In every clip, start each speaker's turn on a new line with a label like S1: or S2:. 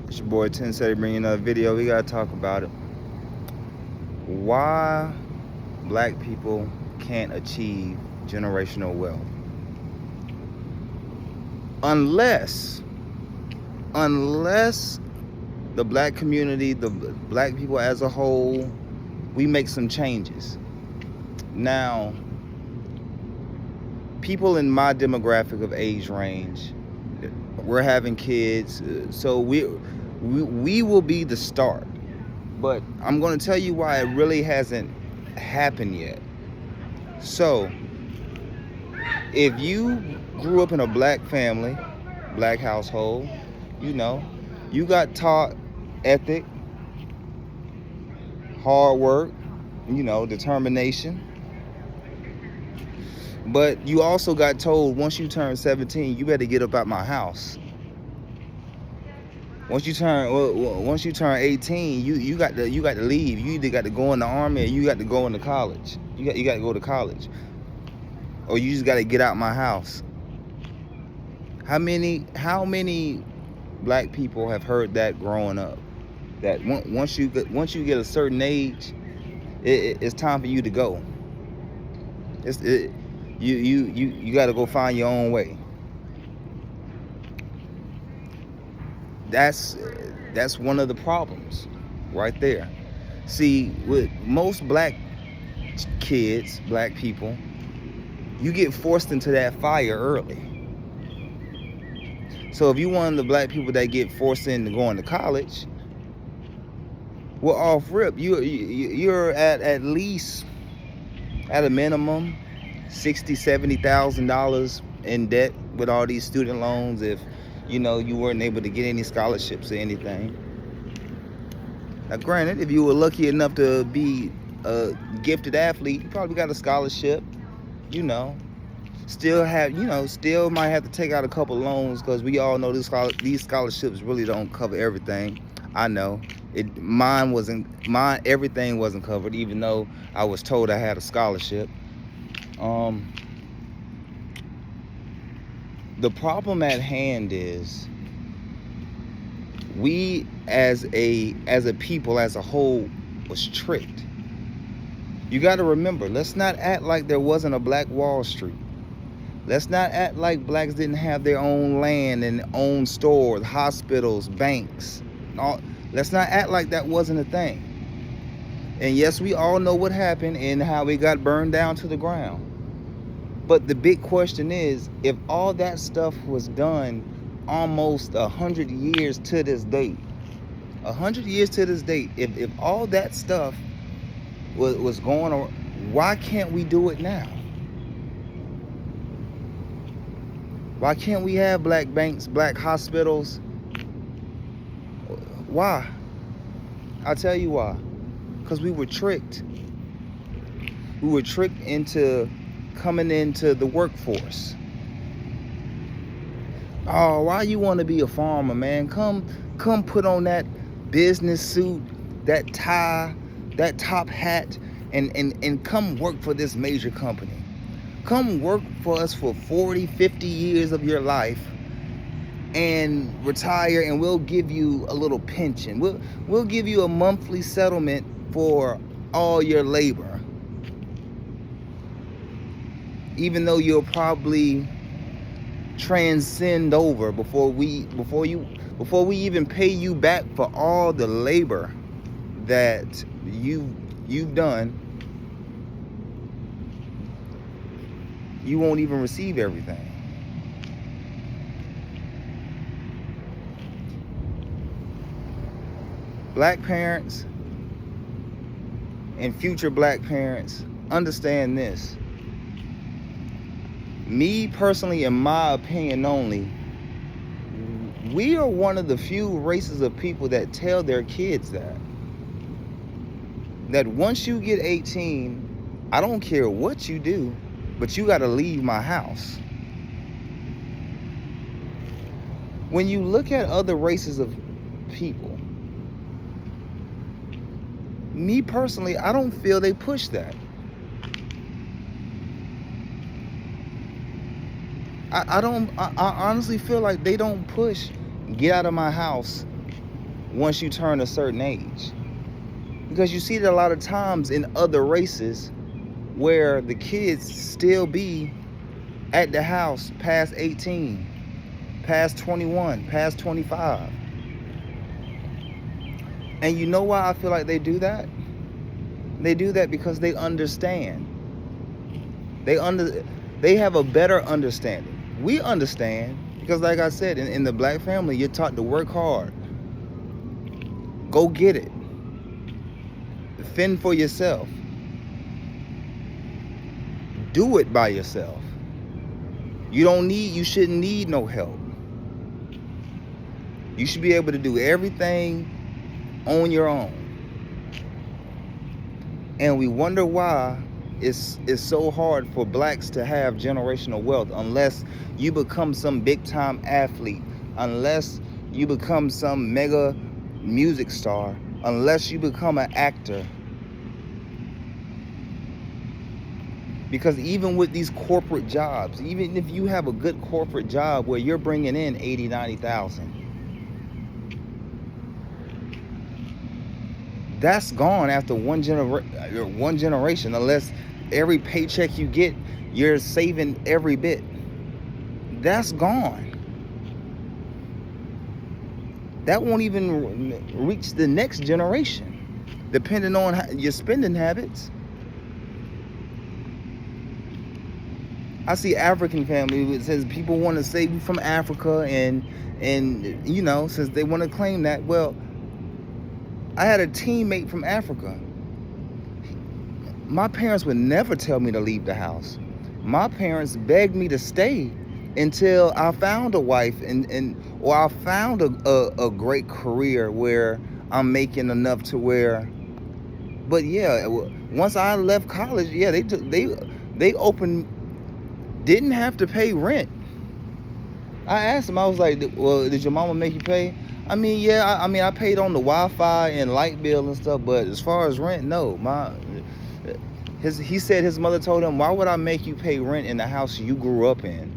S1: It's your boy 10 said bringing another video. We gotta talk about it. Why black people can't achieve generational wealth. Unless the black community, the black people as a whole, we make some changes. Now, people in my demographic of age range, we're having kids, so we will be the start. But I'm going to tell you why it really hasn't happened yet. So, if you grew up in a black family, black household, you got taught ethic, hard work, determination. But you also got told once you turn 17, you better get up out my house. Once you turn 18, you got to leave. You either got to go in the army or you got to go into college. You got to go to college, or you just got to get out my house. How many black people have heard that growing up? That once you get a certain age, it's time for you to go. You got to go find your own way. That's one of the problems right there. See, with most black kids, black people, you get forced into that fire early. So if you one of the black people that get forced into going to college, well, off rip, you're at least, at a minimum, $60,000-$70,000 in debt with all these student loans if you weren't able to get any scholarships or anything. Now granted, if you were lucky enough to be a gifted athlete, you probably got a scholarship, still might have to take out a couple loans, because we all know these scholarships really don't cover everything. I know everything wasn't covered, even though I was told I had a scholarship. The problem at hand is we as a people as a whole was tricked. You got to remember, let's not act like there wasn't a Black Wall Street. Let's not act like blacks didn't have their own land and own stores, hospitals, banks. Let's not act like that wasn't a thing. And yes, we all know what happened and how it got burned down to the ground. But the big question is, if all that stuff was done almost 100 years to this date, if all that stuff was going on, why can't we do it now? Why can't we have black banks, black hospitals? Why? I'll tell you why. Because we were tricked. We were tricked into coming into the workforce. Oh, why you want to be a farmer, man? Come put on that business suit, that tie, that top hat, and come work for this major company. Come work for us for 40, 50 years of your life and retire, and we'll give you a little pension. We'll give you a monthly settlement for all your labor. Even though you'll probably transcend over before we even pay you back for all the labor that you've done, you won't even receive everything. Black parents and future black parents, understand this. Me personally, in my opinion only, we are one of the few races of people that tell their kids that once you get 18, I don't care what you do, but you got to leave my house. When you look at other races of people, me personally, I don't feel they push that. I honestly feel like they don't push, get out of my house, once you turn a certain age. Because you see it a lot of times in other races where the kids still be at the house past 18, past 21, past 25. And you know why I feel like they do that? They do that because they understand. They have a better understanding. We understand because, like I said, in the black family, you're taught to work hard. Go get it. Fend for yourself. Do it by yourself. You shouldn't need no help. You should be able to do everything on your own. And we wonder why it's so hard for blacks to have generational wealth unless you become some big time athlete, unless you become some mega music star, unless you become an actor. Because even with these corporate jobs, even if you have a good corporate job where you're bringing in 80, 90,000, that's gone after one generation, unless every paycheck you get, you're saving every bit. That's gone. That won't even reach the next generation, depending on your spending habits. I see African families, it says people want to say we're from Africa, and you know, since they want to claim that. Well, I had a teammate from Africa. My parents would never tell me to leave the house. My parents begged me to stay until I found a wife or I found a great career where I'm making enough to where. But yeah, once I left college, yeah, they opened. Didn't have to pay rent. I asked him, I was like, well, did your mama make you pay? I mean, yeah, I paid on the Wi-Fi and light bill and stuff, but as far as rent, no. He said his mother told him, why would I make you pay rent in the house you grew up in,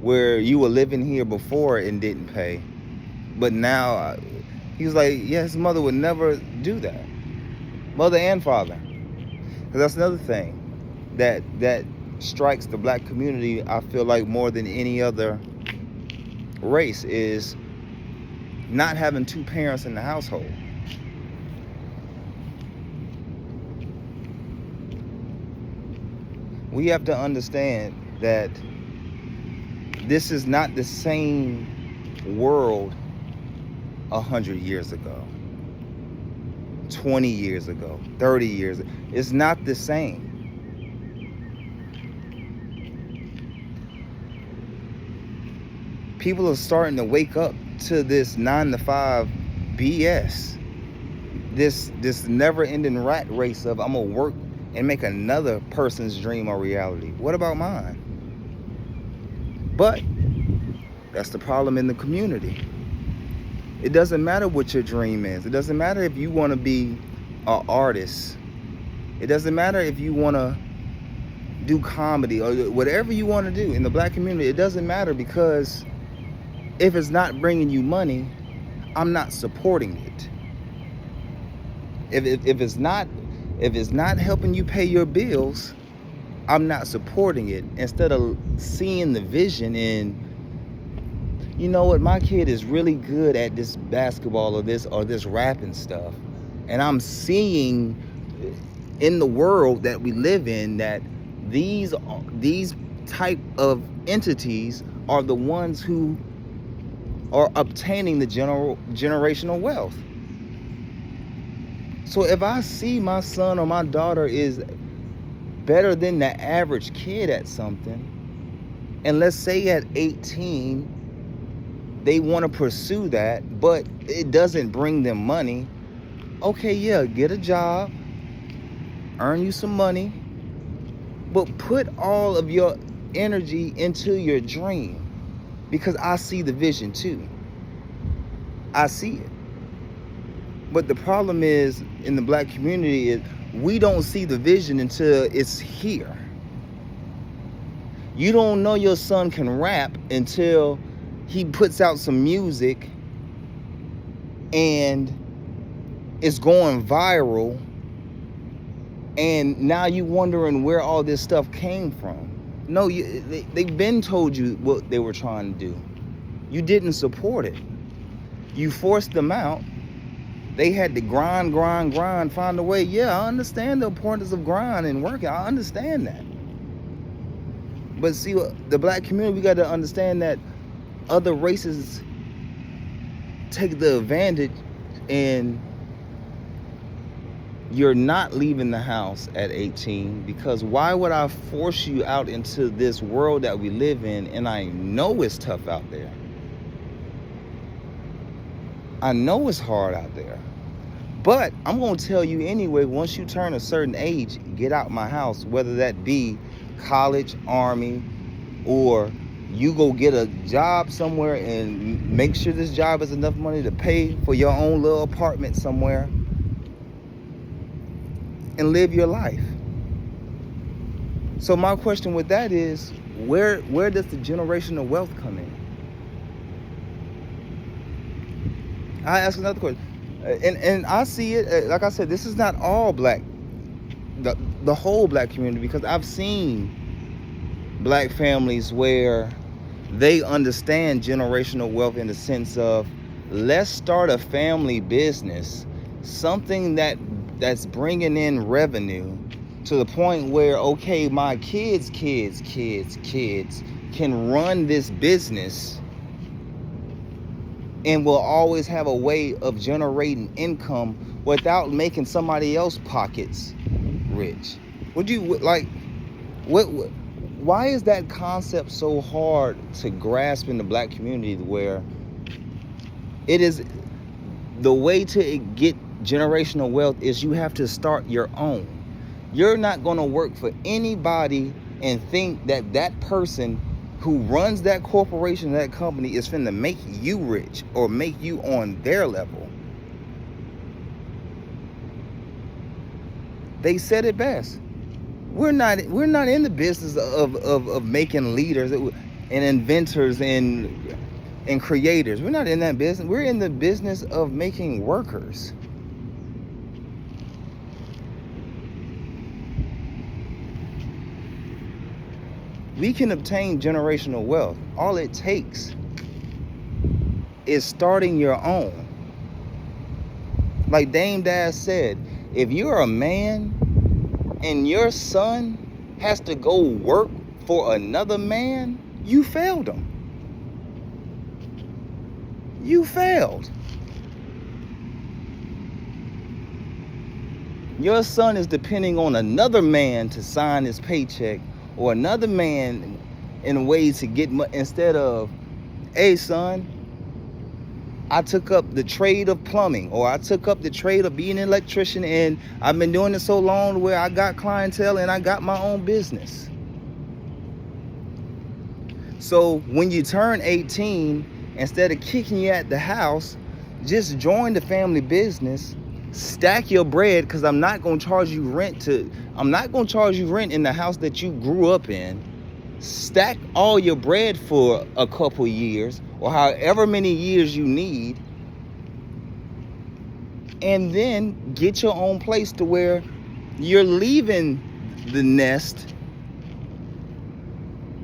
S1: where you were living here before and didn't pay? But now, he was like, yeah, his mother would never do that. Mother and father. Because that's another thing that strikes the black community, I feel like, more than any other race, is not having two parents in the household. We have to understand that this is not the same world 100 years ago, 20 years ago, 30 years ago. It's not the same. People are starting to wake up to this 9-to-5 BS. This never-ending rat race of I'm gonna work and make another person's dream a reality. What about mine? But that's the problem in the community. It doesn't matter what your dream is. It doesn't matter if you want to be an artist. It doesn't matter if you want to do comedy or whatever you want to do in the black community. It doesn't matter, because if it's not bringing you money, I'm not supporting it. If it's not helping you pay your bills, I'm not supporting it. Instead of seeing the vision in, you know what, my kid is really good at this basketball or this rapping stuff, and I'm seeing in the world that we live in that these type of entities are the ones who are obtaining the generational wealth. So if I see my son or my daughter is better than the average kid at something, and let's say at 18 they want to pursue that, but it doesn't bring them money, okay, yeah, get a job, earn you some money, but put all of your energy into your dream. Because I see the vision too. I see it. But the problem is, in the black community, is we don't see the vision until it's here. You don't know your son can rap until he puts out some music and it's going viral, and now you wondering where all this stuff came from. No, they've been told you what they were trying to do. You didn't support it. You forced them out. They had to grind, find a way. Yeah, I understand the importance of grind and working. I understand that. But see, the black community, we got to understand that other races take the advantage, and you're not leaving the house at 18, because why would I force you out into this world that we live in? And I know it's tough out there. I know it's hard out there. But I'm going to tell you anyway, once you turn a certain age, get out my house, whether that be college, army, or you go get a job somewhere and make sure this job has enough money to pay for your own little apartment somewhere and live your life. So my question with that is, where does the generational wealth come in? I ask another question. And I see it, like I said, this is not all black, the whole black community, because I've seen black families where they understand generational wealth in the sense of, let's start a family business, something that's bringing in revenue to the point where, okay, my kids can run this business and will always have a way of generating income without making somebody else's pockets rich. Would you like, why is that concept so hard to grasp in the black community, where it is the way to get generational wealth is you have to start your own? You're not going to work for anybody and think that that person who runs that corporation, that company, is finna make you rich or make you on their level. They said it best. We're not in the business of making leaders and inventors and creators. We're not in that business. We're in the business of making workers. We can obtain generational wealth. All it takes is starting your own. Like Dame Dash said, if you're a man and your son has to go work for another man, you failed him. You failed. Your son is depending on another man to sign his paycheck, or another man in ways to get money, instead of, hey son, I took up the trade of plumbing, or I took up the trade of being an electrician, and I've been doing it so long where I got clientele and I got my own business. So when you turn 18, instead of kicking you at the house, just join the family business, stack your bread, because I'm not going to charge you rent in the house that you grew up in. Stack all your bread for a couple years, or however many years you need, and then get your own place to where you're leaving the nest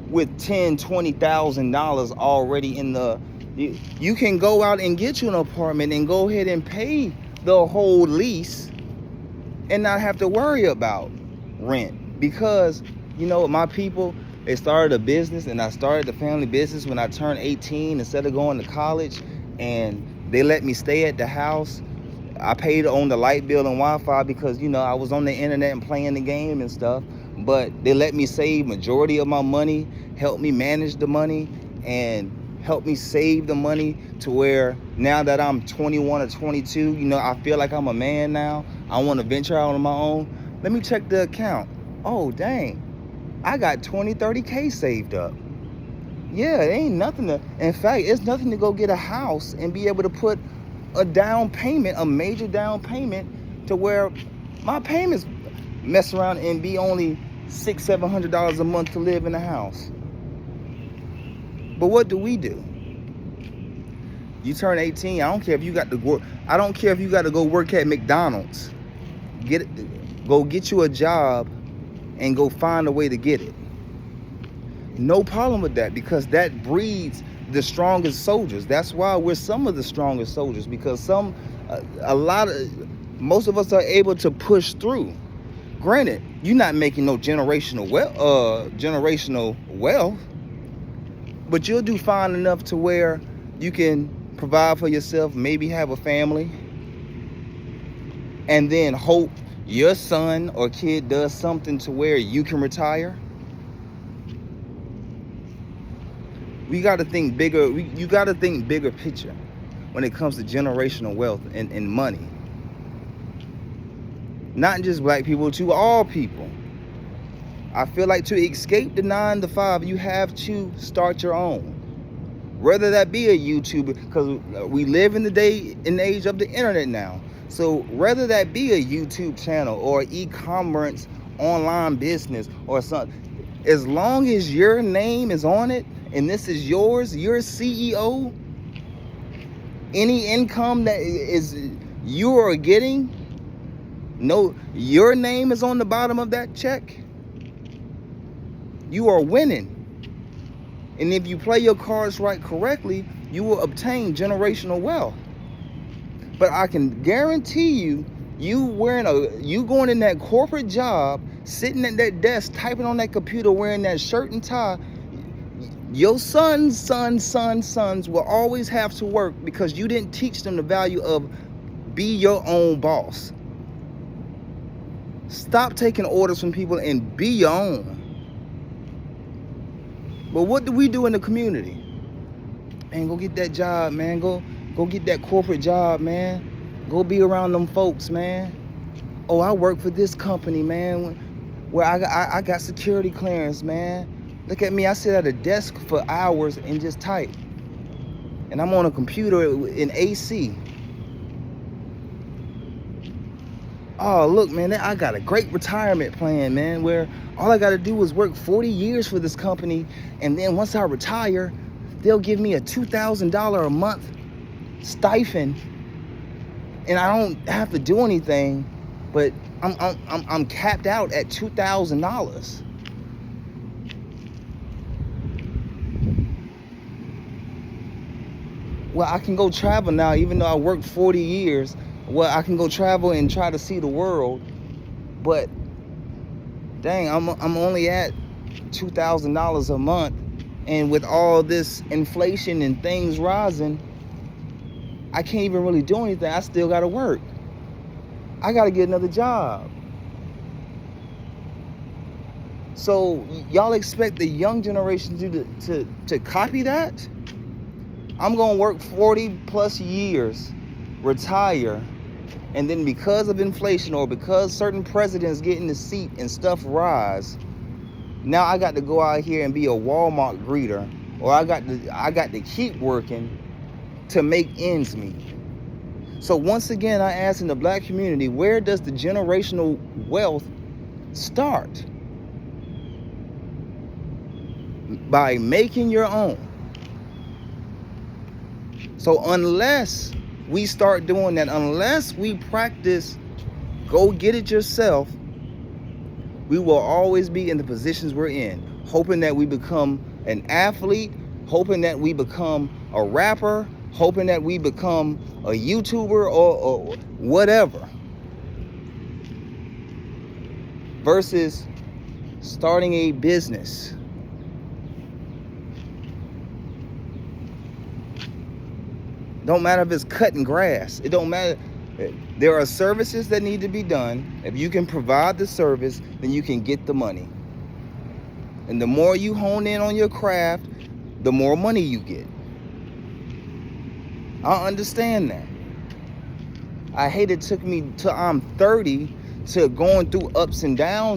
S1: with $10,000-$20,000 already in the. You can go out and get you an apartment and go ahead and pay the whole lease and not have to worry about rent, because you know my people, they started a business, and I started the family business when I turned 18 instead of going to college, and they let me stay at the house. I paid on the light bill and Wi-Fi because, you know, I was on the internet and playing the game and stuff, but they let me save majority of my money, help me manage the money, and help me save the money to where now that I'm 21 or 22, you know, I feel like I'm a man now. I want to venture out on my own. Let me check the account. Oh, dang. I got 20-30K saved up. Yeah, it ain't nothing to, in fact, it's nothing to go get a house and be able to put a down payment, a major down payment, to where my payments mess around and be only $600-$700 a month to live in a house. But what do? You turn 18. I don't care if you got to work. I don't care if you got to go work at McDonald's. Go get you a job and go find a way to get it. No problem with that, because that breeds the strongest soldiers. That's why we're some of the strongest soldiers, because most of us are able to push through. Granted, you're not making no generational wealth, but you'll do fine enough to where you can provide for yourself, maybe have a family, and then hope your son or kid does something to where you can retire. We got to think bigger. You got to think bigger picture when it comes to generational wealth and money. Not just black people, to all people. I feel like to escape the 9 to 5, you have to start your own. Whether that be a YouTuber, because we live in the day and age of the internet now. So whether that be a YouTube channel or e-commerce online business or something, as long as your name is on it and this is yours, you're CEO, any income that is you are getting, no, your name is on the bottom of that check, you are winning. And if you play your cards right correctly, you will obtain generational wealth. But I can guarantee you, you going in that corporate job, sitting at that desk, typing on that computer, wearing that shirt and tie, your sons will always have to work because you didn't teach them the value of be your own boss. Stop taking orders from people and be your own. But what do we do in the community? Man, go get that job, man. Go get that corporate job, man. Go be around them folks, man. Oh, I work for this company, man, where I got security clearance, man. Look at me, I sit at a desk for hours and just type. And I'm on a computer in AC. Oh, look, man, I got a great retirement plan, man, where all I got to do is work 40 years for this company, and then once I retire, they'll give me a $2,000 a month stipend, and I don't have to do anything, but I'm capped out at $2,000. Well, I can go travel now, even though I worked 40 years. Well, I can go travel and try to see the world, but dang, I'm only at $2,000 a month, and with all this inflation and things rising, I can't even really do anything. I still gotta work. I gotta get another job. So y'all expect the young generation to copy that? I'm gonna work 40 plus years, retire, and then because of inflation or because certain presidents get in the seat and stuff rise, now I got to go out here and be a Walmart greeter, or I got to keep working to make ends meet. So once again, I ask in the black community, where does the generational wealth start? By making your own. So unless we start doing that, unless we practice go get it yourself, we will always be in the positions we're in, hoping that we become an athlete, hoping that we become a rapper, hoping that we become a YouTuber or whatever, versus starting a business. Don't matter if it's cutting grass. It don't matter. There are services that need to be done. If you can provide the service, then you can get the money. And the more you hone in on your craft, the more money you get. I understand that. I hate it took me till I'm 30 to going through ups and downs